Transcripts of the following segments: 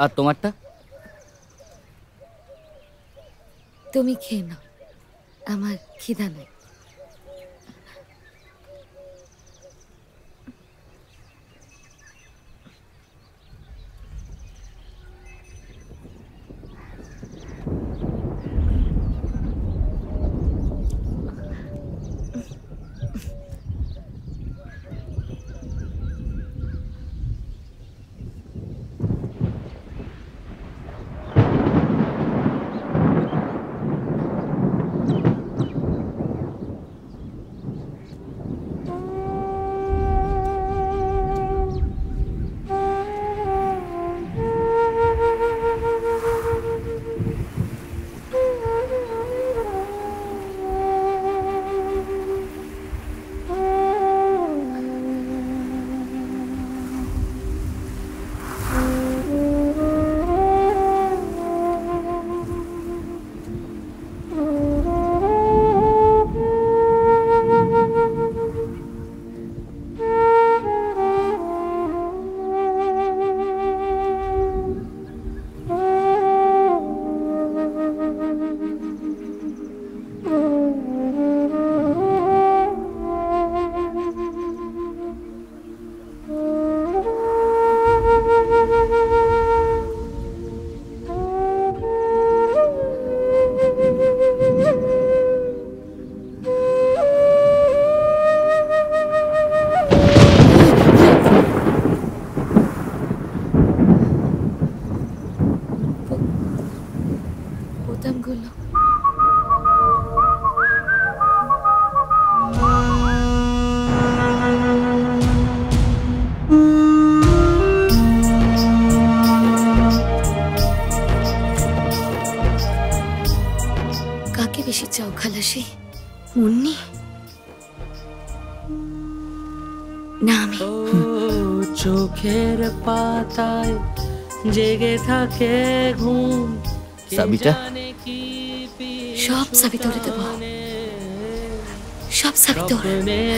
আর তোমারটা? তুমি খেয়ে নাও, আমার খিদা নাই। বোতামগুলো কাকে বেশি চাও খালাসি, মুন্নি না আমি? চোখের পাতায় জেগে থাকে ঘুম, সাবিটা সব চাবি ধরে দেব, সব চাবি ধরে।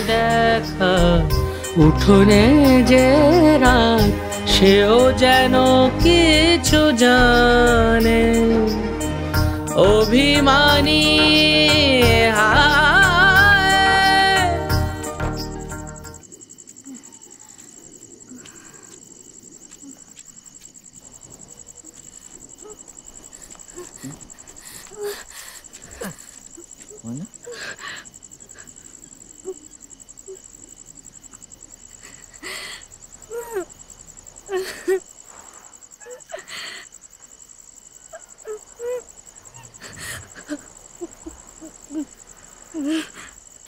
দেখা উঠোনে যে রাত, সেও যেন কিছু জানে। অভিমানী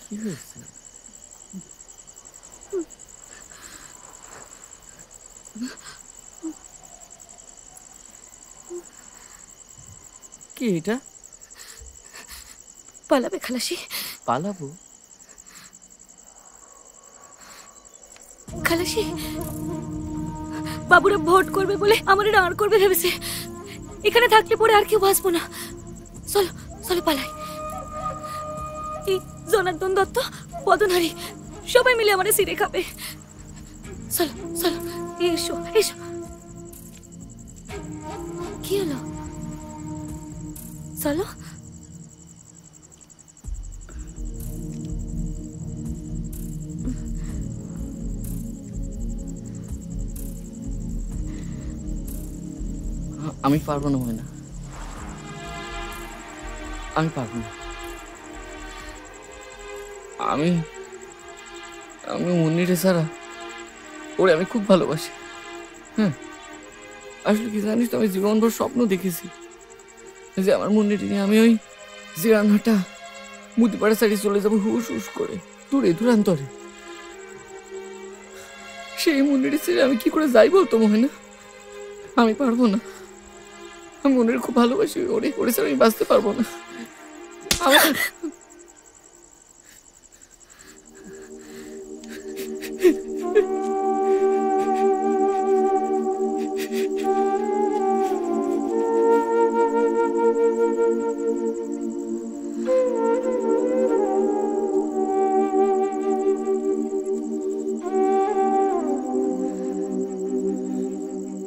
কি হয়েছে? কি এটা? পালাবে খালাসি? পালাবো? খালাসি বাবুরা ভোট করবে বলে আমার রাড় করবে ভেবেছে। এখানে থাকলে পরে আর কেউ বাঁচবো না। চলো চলো পালাই। এই জনার্দন দত্ত, পদনারী সবাই মিলে আমারে সিরে খাবে। চলো চলো, এসো এসো। কি হলো? চলো। আমি পারবো না ময়না, আমি পারবো না। আমি আমি মুন্নিরে ছাড়া ওরে আমি খুব ভালোবাসি। হ্যাঁ, আসলে কি জানিস তো, আমি জীবনভর স্বপ্ন দেখেছি যে আমার মুন্নিরে নিয়ে আমি ওই জিরানহাটা মুদিপাড়া সাইডে চলে যাবো, হুস হুস করে দূরে দূরান্তরে। সেই মুন্নিরে ছেড়ে আমি কি করে যাই বলতো ময়না? আমি পারবো না। আমি মনের খুব ভালোবাসি ওরে, ওরে ছাড়া আমি বাঁচতে পারবো না।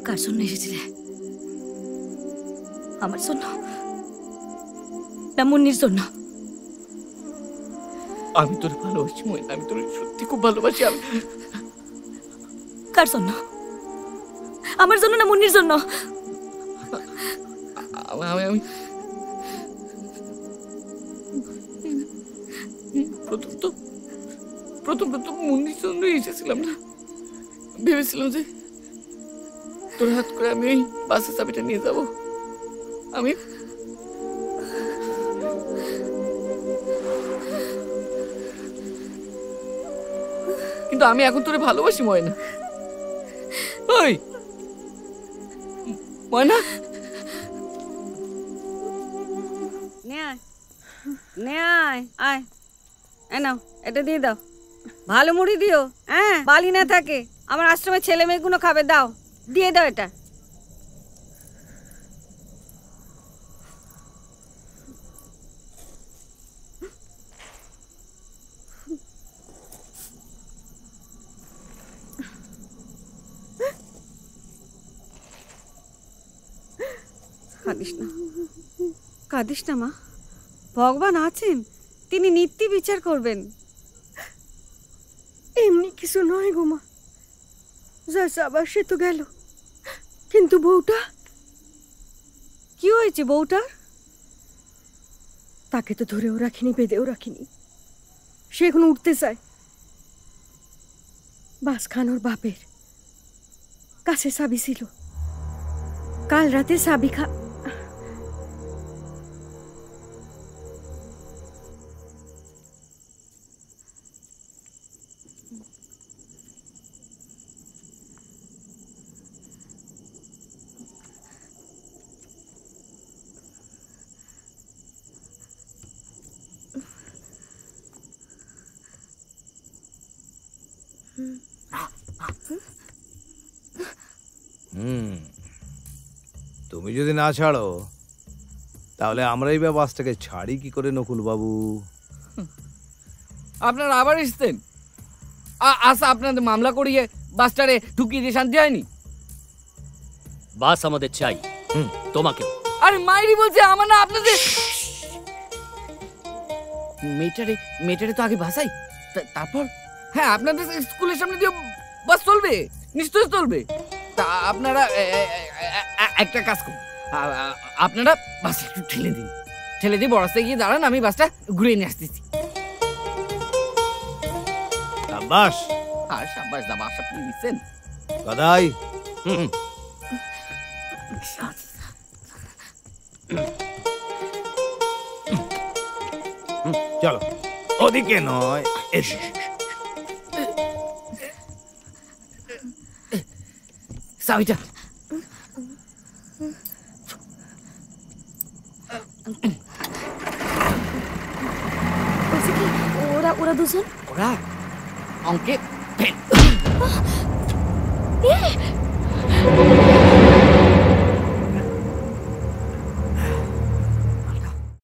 কার জন্য এসেছিলে? আমার জন্য না মুন্নির জন্য? আমি তোর ভালোবাসি ময়না, আমি তোর সত্যি খুব ভালোবাসি। আমি কার জন্য? আমার জন্য না মুন্নির জন্য? আমি আমি প্রথম মুন্নির জন্য এসেছিলাম না। ভেবেছিলাম যে তোর হাত করে আমি ওই বাসের চাবিটা নিয়ে যাব। আমি কিন্তু আমি এখন তোরে ভালোবাসি ময়না। ওই ময়না, আয় নাও, এটা দিয়ে দাও। ভালো মুড়ি দিও, হ্যাঁ, বালি না থাকে। আমার আশ্রমের ছেলে মেয়েগুলো খাবে, দাও, দিয়ে দাও এটা। কাঁদিস না, কাঁদিস না মা, ভগবান আছেন, তিনি নিত্য বিচার করবেন। এমনি কিছু নয় গো মা, যা যাবার সে তো গেল, কিন্তু বউটা? কি হয়েছে বউটার? তাকে তো ধরেও রাখিনি, বেঁধেও রাখিনি, সে এখন উঠতে চায়। বাস খান ওর বাপের কাছে চাবি ছিল, কাল রাতে চাবি তুমি যদি না ছাড়ো তাহলে আমরাই বা বাসটাকে ছাড়ি কি করে নকুল বাবু? আপনারা আবার এসছেন? আচ্ছা, আপনাদের মামলা করিয়ে বাসটারে ঢুকিয়ে দিয়ে শান্তি হয়নি? বাস আমাদের চাই, তোমাকে। আরে মাইরি বলছে আমার না, আপনাদের মেয়েটারে তো আগে বাসাই, তারপর হ্যাঁ আপনাদের স্কুলের সামনে দিয়ে বাস চলবে, নিশ্চয়ই চলবে। তা আপনারা একটা কাজ করুন, আপনারা বাস একটু ঠেলে দিন, বড় রাস্তায় গিয়ে দাঁড়ান, আমি বাসটা ঘুরিয়ে নিয়ে আসতেছি। সাবাস, আর সাবাস দা, বাস আপনি নিচ্ছেন গদাই। চলো, ওদিকে নয়, চাবিটা। বলছি কি, ওরা দুজন? ওরা অঙ্কে